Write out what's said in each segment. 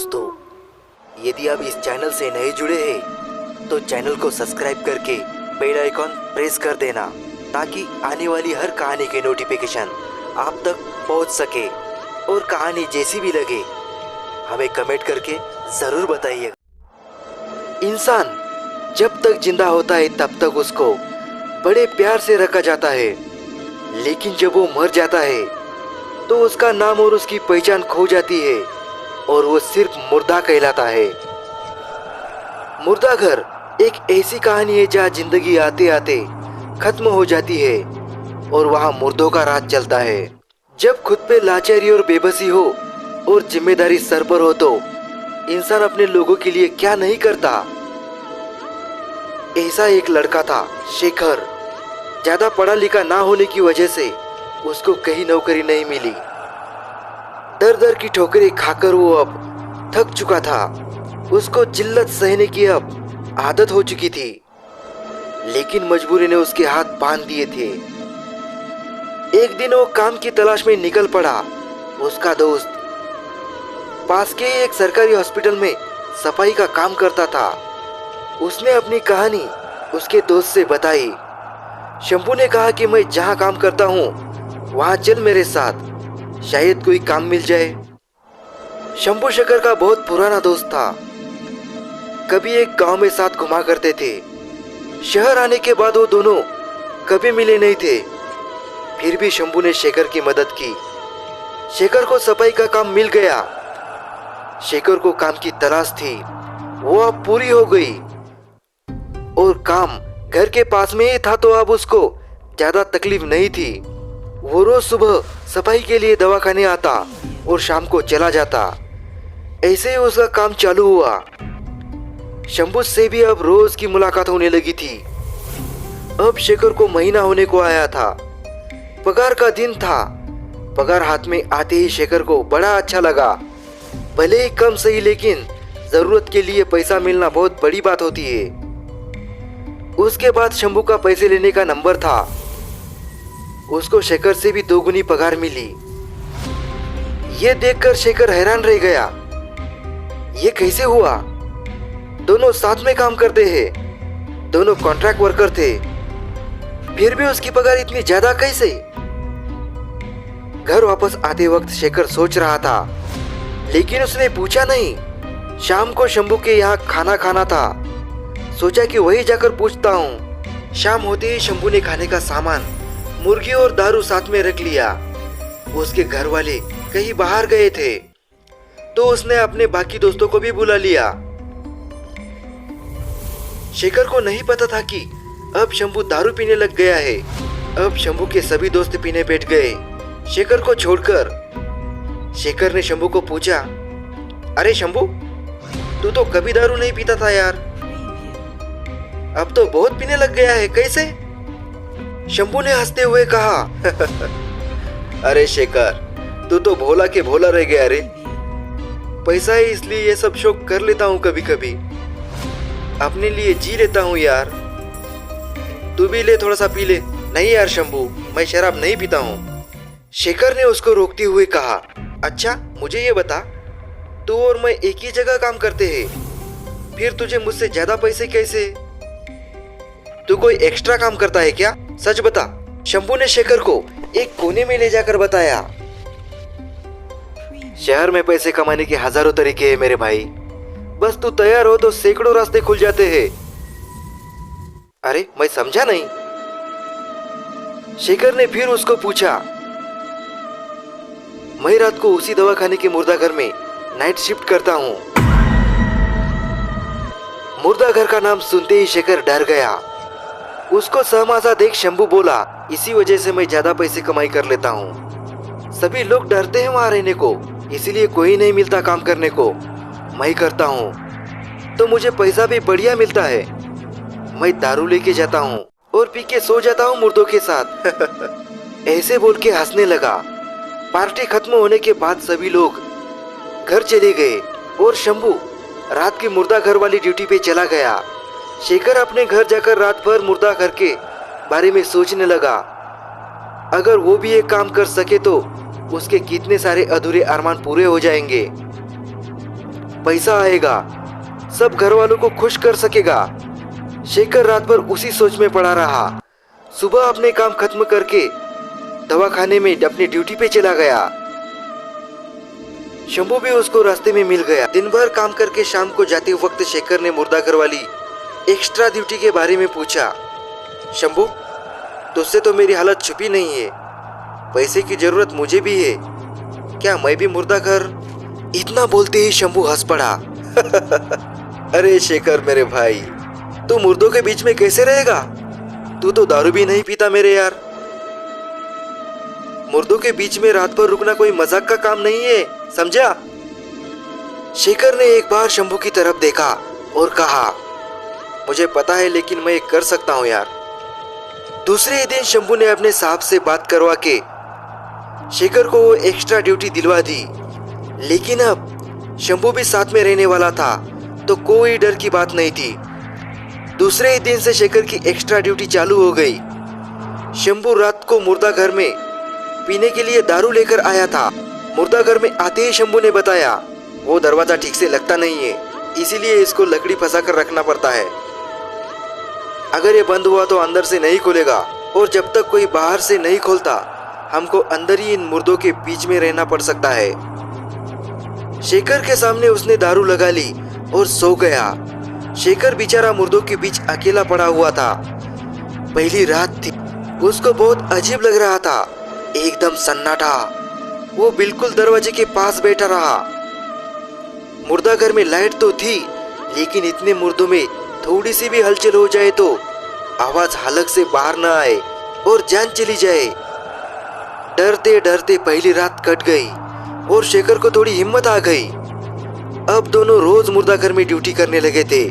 दोस्तों, यदि आप इस चैनल से नए जुड़े हैं तो चैनल को सब्सक्राइब करके बेल आइकॉन प्रेस कर देना ताकि आने वाली हर कहानी की नोटिफिकेशन आप तक पहुंच सके। और कहानी जैसी भी लगे हमें कमेंट करके ज़रूर बताइएगा। इंसान जब तक जिंदा होता है तब तक उसको बड़े प्यार से रखा जाता है, लेकिन जब वो मर जाता है तो उसका नाम और उसकी पहचान खो जाती है और वो सिर्फ मुर्दा कहलाता है। मुर्दा घर एक ऐसी कहानी है जहाँ जिंदगी आते आते खत्म हो जाती है और वहाँ मुर्दों का राज चलता है। जब खुद पे लाचारी और बेबसी हो और जिम्मेदारी सर पर हो तो इंसान अपने लोगों के लिए क्या नहीं करता। ऐसा एक लड़का था शेखर। ज्यादा पढ़ा लिखा ना होने की वजह से उसको कहीं नौकरी नहीं मिली। दर दर की ठोकरें खाकर वो अब थक चुका था। उसको जिल्लत सहने की अब आदत हो चुकी थी, लेकिन मजबूरी ने उसके हाथ बांध दिए थे। एक दिन वो काम की तलाश में निकल पड़ा। उसका दोस्त पास के एक सरकारी हॉस्पिटल में सफाई का काम करता था। उसने अपनी कहानी उसके दोस्त से बताई। शंभू ने कहा कि मैं जहाँ काम करता हूँ वहाँ चल मेरे साथ, शायद कोई काम मिल जाए। शंभू शेखर का बहुत पुराना दोस्त था। कभी एक गांव में साथ घुमा करते थे। शहर आने के बाद वो दोनों कभी मिले नहीं थे। फिर भी शंभू ने शेखर की मदद की। शेखर को सफाई का काम मिल गया। शेखर को काम की तलाश थी, वो अब पूरी हो गई और काम घर के पास में ही था तो अब उसको ज्यादा तकलीफ नहीं थी। वो रोज सुबह सफाई के लिए दवाखाने आता और शाम को चला जाता। ऐसे ही उसका काम चालू हुआ। शंभू से भी अब रोज की मुलाकात होने लगी थी। अब शेखर को महीना होने को आया था। पगार का दिन था। पगार हाथ में आते ही शेखर को बड़ा अच्छा लगा। भले ही कम सही, लेकिन जरूरत के लिए पैसा मिलना बहुत बड़ी बात होती है। उसके बाद शंभू का पैसे लेने का नंबर था। उसको शेखर से भी दोगुनी पगार मिली। ये देखकर शेखर हैरान रह गया। ये कैसे हुआ? दोनों साथ में काम करते हैं, दोनों कॉन्ट्रैक्ट वर्कर थे, फिर भी उसकी पगार इतनी ज्यादा कैसे? घर वापस आते वक्त शेखर सोच रहा था, लेकिन उसने पूछा नहीं। शाम को शंभू के यहाँ खाना खाना था। सोचा कि वही जाकर पूछता हूँ। शाम होते ही शंभू ने खाने का सामान, मुर्गी और दारू साथ में रख लिया। उसके घर वाले कहीं बाहर गए थे तो उसने अपने बाकी दोस्तों को भी बुला लिया। शेखर को नहीं पता था कि अब शंभू दारू पीने लग गया है। अब शंभू के सभी दोस्त पीने बैठ गए, शेखर को छोड़कर। शेखर ने शंभू को पूछा, अरे शंभू, तू तो कभी दारू नहीं पीता था यार, अब तो बहुत पीने लग गया है, कैसे? शंभू ने हंसते हुए कहा, अरे शेखर, तू तो भोला के भोला रह गया रे। पैसा है इसलिए ये सब शौक कर लेता हूँ, कभी कभी अपने लिए जी लेता हूँ यार। तू भी ले, थोड़ा सा पी ले। नहीं यार शंभू, मैं शराब नहीं पीता हूँ। शेखर ने उसको रोकते हुए कहा, अच्छा मुझे ये बता, तू और मैं एक ही जगह काम करते हैं, फिर तुझे मुझसे ज्यादा पैसे कैसे? तू कोई एक्स्ट्रा काम करता है क्या? सच बता। शंभू ने शेखर को एक कोने में ले जाकर बताया, शहर में पैसे कमाने के हजारों तरीके हैं मेरे भाई, बस तू तैयार हो तो सैकड़ों रास्ते खुल जाते हैं। अरे मैं समझा नहीं। शेखर ने फिर उसको पूछा, मैं रात को उसी दवाखाने के मुर्दा घर में नाइट शिफ्ट करता हूँ। मुर्दा घर का नाम सुनते ही शेखर डर गया। उसको सहमासा देख शंभू बोला, इसी वजह से मैं ज्यादा पैसे कमाई कर लेता हूँ। सभी लोग डरते हैं वहाँ रहने को, इसीलिए कोई नहीं मिलता काम करने को। मैं करता हूँ तो मुझे पैसा भी बढ़िया मिलता है। मैं दारू लेके जाता हूँ और पी के सो जाता हूँ मुर्दों के साथ। ऐसे बोल के हंसने लगा। पार्टी खत्म होने के बाद सभी लोग घर चले गए और शंभू रात की मुर्दा घर वाली ड्यूटी पे चला गया। शेखर अपने घर जाकर रात भर मुर्दा घर के बारे में सोचने लगा। अगर वो भी एक काम कर सके तो उसके कितने सारे अधूरे अरमान पूरे हो जाएंगे। पैसा आएगा, सब घर वालों को खुश कर सकेगा। शेखर रात भर उसी सोच में पड़ा रहा। सुबह अपने काम खत्म करके दवाखाने में अपनी ड्यूटी पे चला गया। शंभू भी उसको रास्ते में मिल गया। दिन भर काम करके शाम को जाते वक्त शेखर ने मुर्दा घर वाली एक्स्ट्रा ड्यूटी के बारे में पूछा। शंभू, तुझसे तो मेरी हालत छुपी नहीं है, पैसे की जरूरत मुझे भी है, क्या मैं भी मुर्दा घर? इतना बोलते ही शंभू हंस पड़ा। अरे शेखर मेरे भाई, तू मुर्दों के बीच में कैसे रहेगा? तू तो दारू भी नहीं पीता मेरे यार। मुर्दों के बीच में रात भर रुकना कोई मजाक का काम नहीं है, समझा? शेखर ने एक बार शंभू की तरफ देखा और कहा, मुझे पता है लेकिन मैं कर सकता हूं यार। दूसरे ही दिन शंभू ने अपने साहब से बात करवा के शेखर को वो एक्स्ट्रा ड्यूटी दिलवा दी। लेकिन अब शंभू भी साथ में रहने वाला था तो कोई डर की बात नहीं थी। दूसरे ही दिन से शेखर की एक्स्ट्रा ड्यूटी चालू हो गई। शंभू रात को मुर्दा घर में पीने के लिए दारू लेकर आया था। मुर्दा घर में आते ही शंभू ने बताया, वो दरवाजा ठीक से लगता नहीं है, इसीलिए इसको लकड़ी फंसा कर रखना पड़ता है। अगर ये बंद हुआ तो अंदर से नहीं खुलेगा, और जब तक कोई बाहर से नहीं खोलता हमको अंदर ही इन मुर्दों के बीच में रहना पड़ सकता है। शेखर के सामने उसने दारू लगा ली और सो गया। शेखर बेचारा मुर्दों के बीच अकेला पड़ा हुआ था। पहली रात थी, उसको बहुत अजीब लग रहा था। एकदम सन्नाटा। वो बिल्कुल दरवाजे के पास बैठा रहा। मुर्दा घर में लाइट तो थी, लेकिन इतने मुर्दों में थोड़ी सी भी हलचल हो जाए तो आवाज हलक से बाहर न आए और जान चली जाए। डरते डरते पहली रात कट गई और शेखर को थोड़ी हिम्मत आ गई। अब दोनों रोज मुर्दा घर में ड्यूटी करने लगे थे।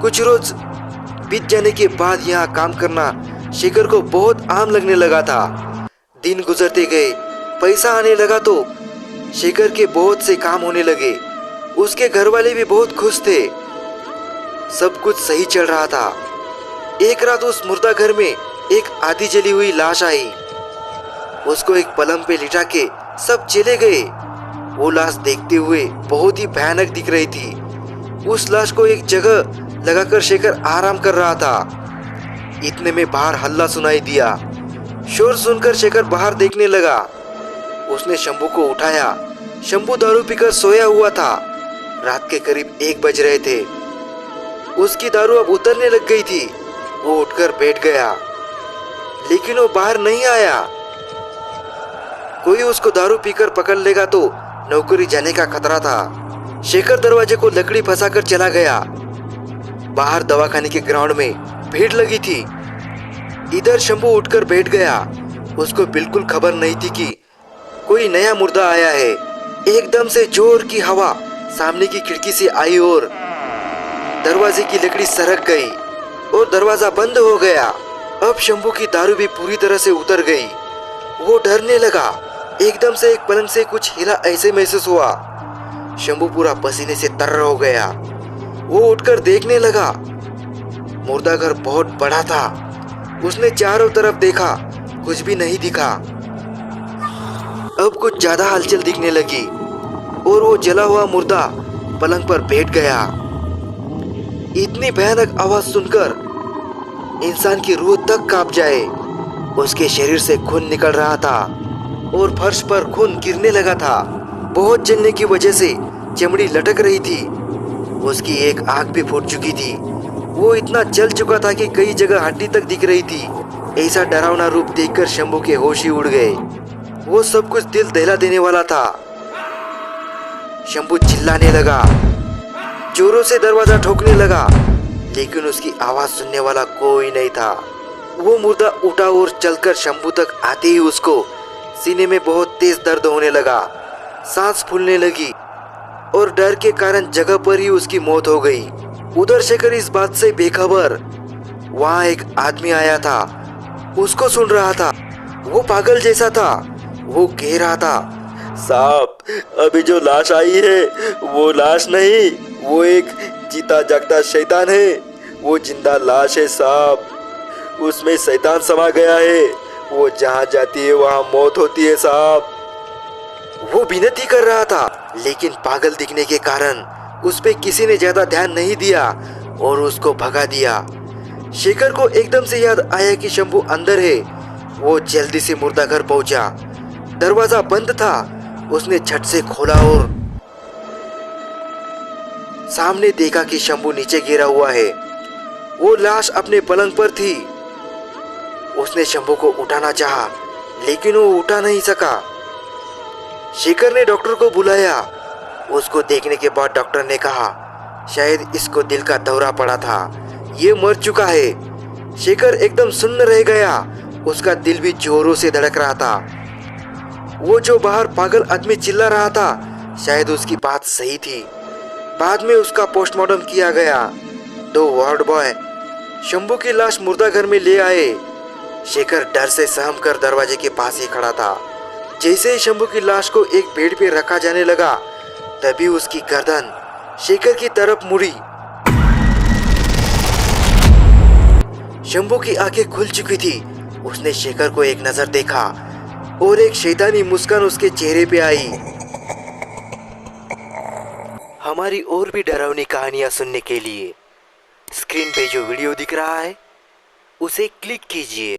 कुछ रोज बीत जाने के बाद यहाँ काम करना शेखर को बहुत आम लगने लगा था। दिन गुजरते गए, पैसा आने लगा तो शेखर के बहुत से काम होने लगे। उसके घर वाले भी बहुत खुश थे। सब कुछ सही चल रहा था। एक रात उस मुर्दा घर में एक आधी जली हुई लाश आई। उसको एक पलंग पे लिटा के सब चले गए। वो लाश देखते हुए बहुत ही भयानक दिख रही थी। उस लाश को एक जगह लगाकर शेखर आराम कर रहा था। इतने में बाहर हल्ला सुनाई दिया। शोर सुनकर शेखर बाहर देखने लगा। उसने शंभू को उठाया। शंभू दारू पीकर सोया हुआ था। रात के करीब 1 बज रहे थे। उसकी दारू अब उतरने लग गई थी। वो उठकर बैठ गया, लेकिन वो बाहर नहीं आया। कोई उसको दारू पीकर पकड़ लेगा तो नौकरी जाने का खतरा था। शेखर दरवाजे को लकड़ी फंसाकर चला गया। बाहर दवाखाने के ग्राउंड में भीड़ लगी थी। इधर शंभू उठकर बैठ गया। उसको बिल्कुल खबर नहीं थी कि कोई नया मुर्दा आया है। एकदम से जोर की हवा सामने की खिड़की से आई और दरवाजे की लकड़ी सरक गई और दरवाजा बंद हो गया। अब शंभू की दारू भी पूरी तरह से उतर गई। वो डरने लगा। एकदम से एक पलंग से कुछ हिला ऐसे महसूस हुआ। शंभू पूरा पसीने से तर्र हो गया। वो उठकर देखने लगा। मुर्दा घर बहुत बड़ा था। उसने चारों तरफ देखा, कुछ भी नहीं दिखा। अब कुछ ज्यादा हलचल दिखने लगी और वो जला हुआ मुर्दा पलंग पर बैठ गया। इतनी भयानक आवाज सुनकर इंसान की रूह तक कांप जाए। उसके शरीर से खून निकल रहा था और फर्श पर खून गिरने लगा था। बहुत जलने की वजह से चमड़ी लटक रही थी। उसकी एक आंख भी फूट चुकी थी। वो इतना जल चुका था कि कई जगह हड्डी तक दिख रही थी। ऐसा डरावना रूप देखकर शंभू के होश ही उड़ गए। वो सब कुछ दिल दहला देने वाला था। शंभू चिल्लाने लगा, जोरों से दरवाजा ठोकने लगा, लेकिन उसकी आवाज सुनने वाला कोई नहीं था। वो मुर्दा उठा और चलकर शंभू तक आते ही उसको सीने में बहुत तेज दर्द होने लगा। सांस फूलने लगी और डर के कारण जगह पर ही उसकी मौत हो गई। उधर शेखर इस बात से बेखबर। वहां एक आदमी आया था, उसको सुन रहा था। वो पागल जैसा था। वो कह रहा था, साहब, अभी जो लाश आई है वो लाश नहीं, वो एक जीता जागता शैतान है। वो जिंदा लाश है साहब, उसमें शैतान समा गया है। वो जहाँ जाती है वहाँ मौत होती है साहब। वो विनती कर रहा था, लेकिन पागल दिखने के कारण उस पे किसी ने ज्यादा ध्यान नहीं दिया और उसको भगा दिया। शेखर को एकदम से याद आया कि शंभू अंदर है। वो जल्दी से मुर्दाघर पहुंचा। दरवाजा बंद था। उसने झट से खोला और सामने देखा कि शंभू नीचे गिरा हुआ है। वो लाश अपने पलंग पर थी। उसने शंभू को उठाना चाहा, लेकिन वो उठा नहीं सका। शेखर ने डॉक्टर को बुलाया। उसको देखने के बाद डॉक्टर ने कहा, शायद इसको दिल का दौरा पड़ा था, ये मर चुका है। शेखर एकदम सुन्न रह गया। उसका दिल भी जोरों से धड़क रहा था। वो जो बाहर पागल आदमी चिल्ला रहा था, शायद उसकी बात सही थी। बाद में उसका पोस्टमार्टम किया गया। 2 वार्ड बॉय शंभू की लाश मुर्दाघर में ले आए। शेखर डर से सहम कर दरवाजे के पास ही खड़ा था। जैसे ही शंभू की लाश को एक बेड पे रखा जाने लगा, तभी उसकी गर्दन शेखर की तरफ मुड़ी। शंभू की आंखें खुल चुकी थी। उसने शेखर को एक नजर देखा और एक शैतानी मुस्कान उसके चेहरे पे आई। हमारी और भी डरावनी कहानियां सुनने के लिए स्क्रीन पे जो वीडियो दिख रहा है उसे क्लिक कीजिए।